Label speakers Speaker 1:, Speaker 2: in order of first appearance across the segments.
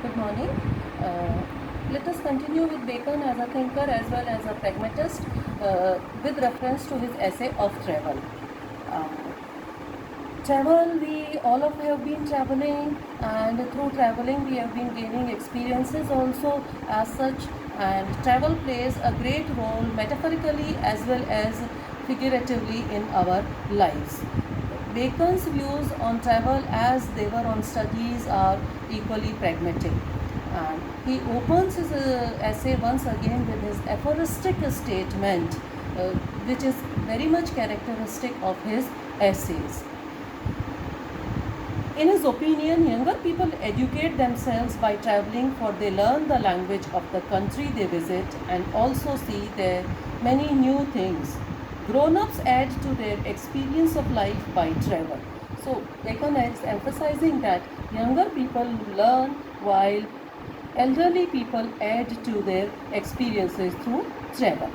Speaker 1: Good morning. Uh, Let us continue with Bacon as a thinker as well as a pragmatist with reference to his essay of travel. Uh, Travel, we all of have been traveling, and through traveling, we have been gaining experiences also as such. And travel plays a great role metaphorically as well as figuratively in our lives. Bacon's views on travel as they were on studies are equally pragmatic. And he opens his essay once again with his aphoristic statement, which is very much characteristic of his essays. In his opinion, younger people educate themselves by traveling, for they learn the language of the country they visit and also see their many new things. Grown-ups add to their experience of life by travel. So Bacon is emphasizing that younger people learn while elderly people add to their experiences through travel.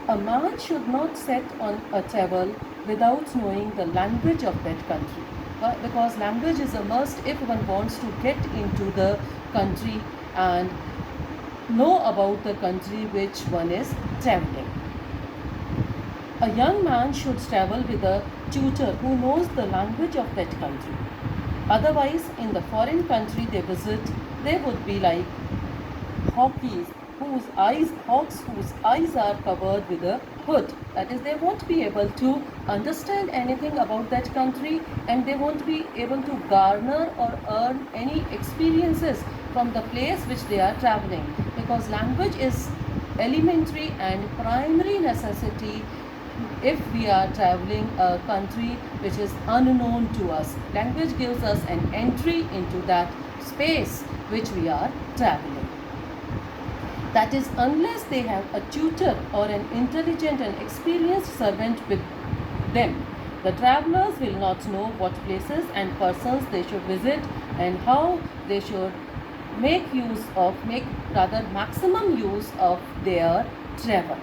Speaker 1: A man should not set on a travel without knowing the language of that country. Because language is a must if one wants to get into the country and know about the country which one is traveling. A young man should travel with a tutor who knows the language of that country. Otherwise, in the foreign country they visit, they would be like hawks whose eyes are covered with a hood. That is, they won't be able to understand anything about that country, and they won't be able to garner or earn any experiences from the place which they are traveling, because language is elementary and primary necessity if we are traveling a country which is unknown to us. Language gives us an entry into that space which we are traveling. That is, unless they have a tutor or an intelligent and experienced servant with them, the travelers will not know what places and persons they should visit and how they should make maximum use of their travel.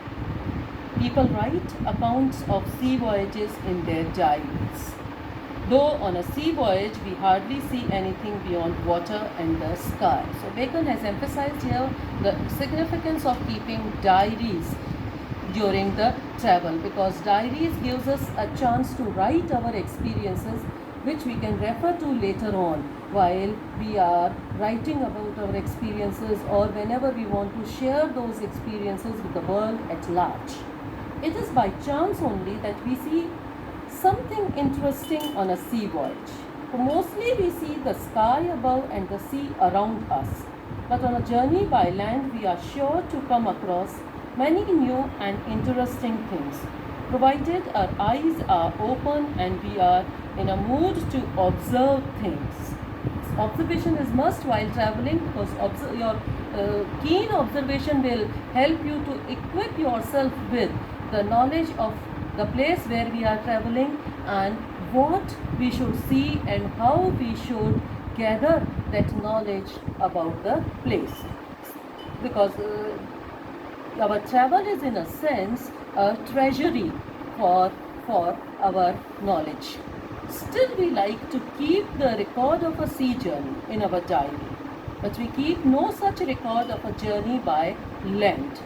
Speaker 1: People write accounts of sea voyages in their diaries. Though on a sea voyage we hardly see anything beyond water and the sky. So Bacon has emphasized here the significance of keeping diaries during the travel, because diaries gives us a chance to write our experiences which we can refer to later on while we are writing about our experiences, or whenever we want to share those experiences with the world at large. It is by chance only that we see something interesting on a sea voyage. For mostly we see the sky above and the sea around us. But on a journey by land we are sure to come across many new and interesting things, provided our eyes are open and we are in a mood to observe things. Observation is must while traveling, because your keen observation will help you to equip yourself with the knowledge of the place where we are traveling and what we should see and how we should gather that knowledge about the place. Because our travel is in a sense a treasury for our knowledge. Still, we like to keep the record of a sea journey in our diary, but we keep no such record of a journey by land.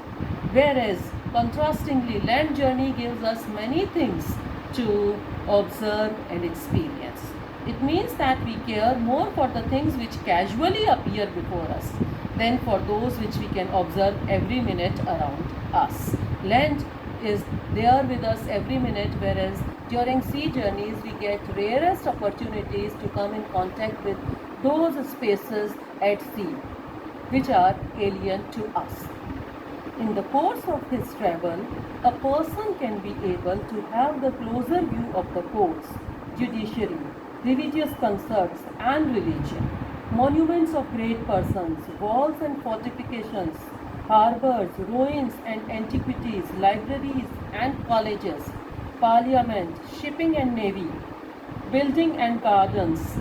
Speaker 1: Whereas, contrastingly, land journey gives us many things to observe and experience. It means that we care more for the things which casually appear before us than for those which we can observe every minute around us. Land is there with us every minute, whereas during sea journeys we get rarest opportunities to come in contact with those spaces at sea which are alien to us. In the course of his travel, a person can be able to have the closer view of the courts, judiciary, religious concerts and religion, monuments of great persons, walls and fortifications, harbours, ruins and antiquities, libraries and colleges, parliament, shipping and navy, building and gardens,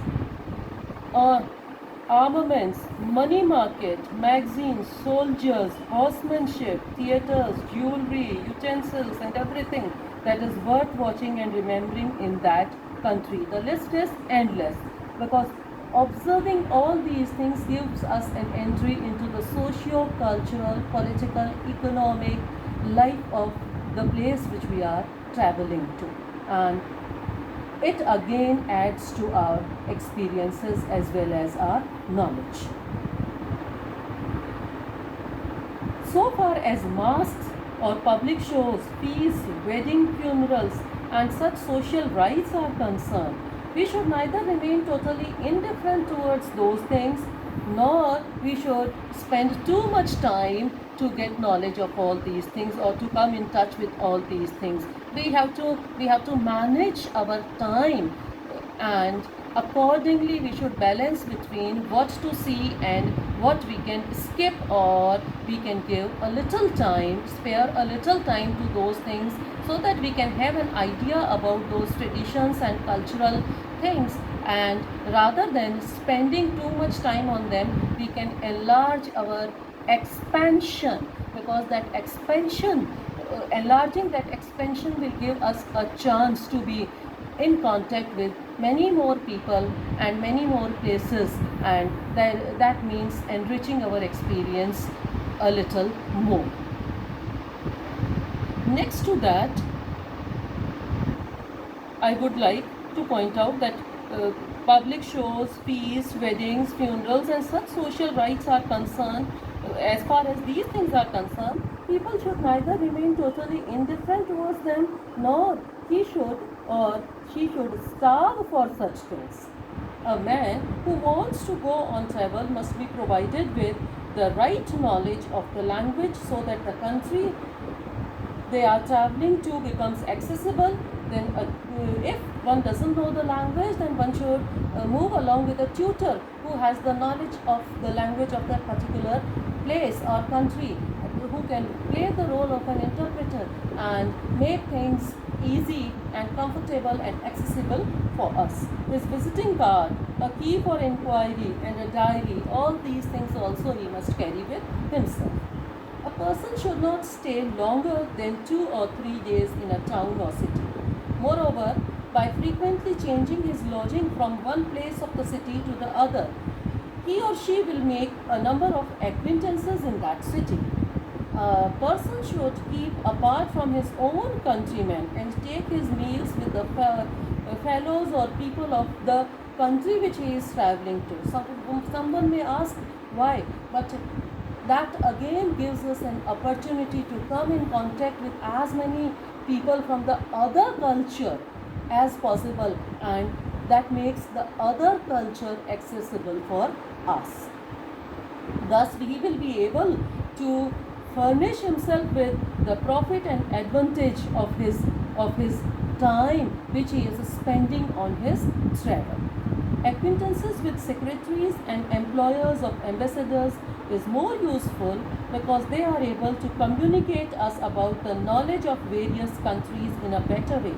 Speaker 1: armaments, money market, magazines, soldiers, horsemanship, theatres, jewelry, utensils and everything that is worth watching and remembering in that country. The list is endless, because Observing all these things gives us an entry into the socio-cultural, political, economic life of the place which we are traveling to. And it again adds to our experiences as well as our knowledge. So far as masks or public shows, feasts, wedding, funerals, and such social rites are concerned, we should neither remain totally indifferent towards those things, nor we should spend too much time to get knowledge of all these things or to come in touch with all these things. We have to manage our time, and accordingly we should balance between what to see and what we can skip, or we can give a little time, spare a little time to those things, so that we can have an idea about those traditions and cultural things, and rather than spending too much time on them, we can enlarge our expansion, because that expansion, enlarging that expansion will give us a chance to be in contact with many more people and many more places, and that means enriching our experience a little more. Next to that, I would like to point out that public shows, feasts, weddings, funerals, and such social rites are concerned, as far as these things are concerned, people should neither remain totally indifferent towards them, nor he should or she should starve for such things. A man who wants to go on travel must be provided with the right knowledge of the language, so that the country they are traveling to becomes accessible. Then if one doesn't know the language, then one should move along with a tutor who has the knowledge of the language of that particular place or country, who can play the role of an interpreter and make things easy and comfortable and accessible for us. His visiting card, a key for inquiry, and a diary, all these things also he must carry with himself. A person should not stay longer than 2 or 3 days in a town or city. Moreover, by frequently changing his lodging from one place of the city to the other, he or she will make a number of acquaintances in that city. A person should keep apart from his own countrymen and take his meals with the fellows or people of the country which he is traveling to. Someone may ask why, but that again gives us an opportunity to come in contact with as many people from the other culture as possible, and that makes the other culture accessible for us. Thus he will be able to furnish himself with the profit and advantage of his time which he is spending on his travel. Acquaintances with secretaries and employers of ambassadors is more useful, because they are able to communicate us about the knowledge of various countries in a better way,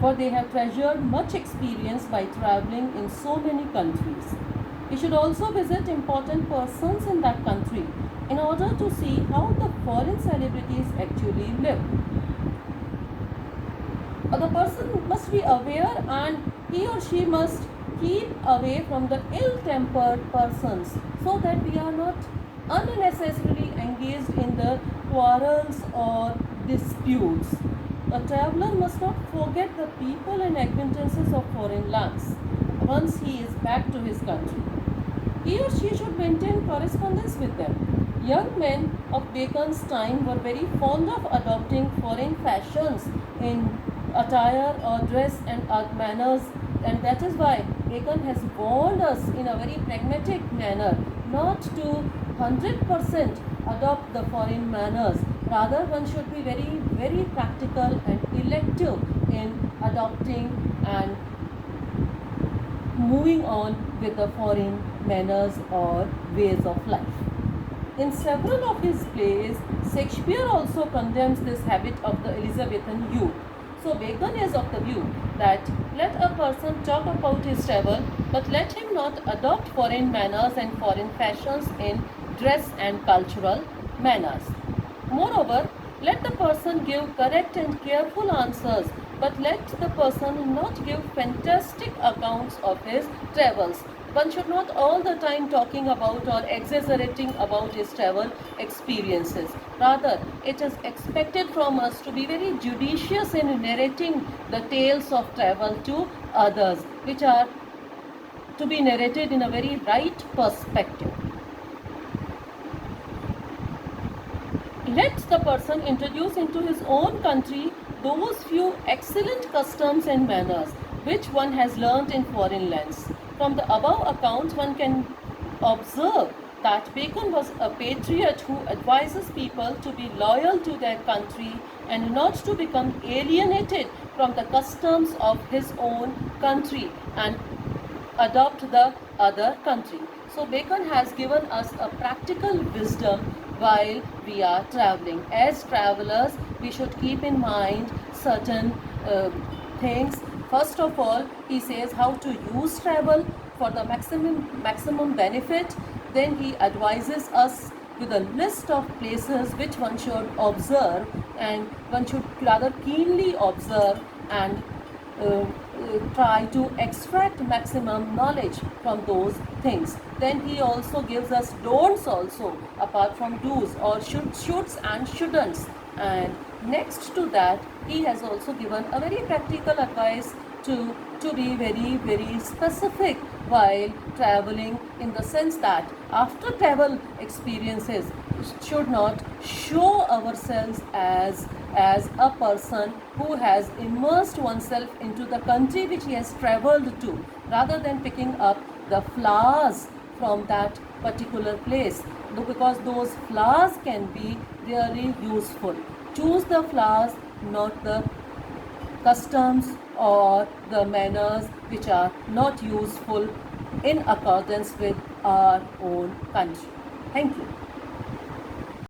Speaker 1: for they have treasured much experience by traveling in so many countries. We should also visit important persons in that country in order to see how the foreign celebrities actually live. The person must be aware, and he or she must keep away from the ill-tempered persons, so that we are not unnecessarily engaged in the quarrels or disputes. A traveler must not forget the people and acquaintances of foreign lands once he is back to his country. He or she should maintain correspondence with them. Young men of Bacon's time were very fond of adopting foreign fashions in attire or dress and manners, and that is why Bacon has warned us in a very pragmatic manner not to 100% adopt the foreign manners. Rather, one should be very, very practical and elective in adopting and moving on with the foreign manners or ways of life. In several of his plays, Shakespeare also condemns this habit of the Elizabethan youth. So Bacon is of the view that let a person talk about his travel, but let him not adopt foreign manners and foreign fashions in dress and cultural manners. Moreover, let the person give correct and careful answers, but let the person not give fantastic accounts of his travels, one should not all the time talking about or exaggerating about his travel experiences. Rather, it is expected from us to be very judicious in narrating the tales of travel to others, which are to be narrated in a very right perspective. Let the person introduce into his own country those few excellent customs and manners which one has learnt in foreign lands. From the above accounts, one can observe that Bacon was a patriot who advises people to be loyal to their country and not to become alienated from the customs of his own country and adopt the other country. So Bacon has given us a practical wisdom while we are traveling. As travelers, we should keep in mind certain things. First of all, he says how to use travel for the maximum benefit. Then he advises us with a list of places which one should observe, and one should rather keenly observe and try to extract maximum knowledge from those things. Then he also gives us don'ts also, apart from do's, or shoulds and shouldn'ts. And next to that, he has also given a very practical advice to be very specific while traveling, in the sense that after travel experiences should not show ourselves as a person who has immersed oneself into the country which he has traveled to, rather than picking up the flowers from that particular place, because those flowers can be really useful. Choose the flowers, not the customs or the manners which are not useful in accordance with our own country. Thank you.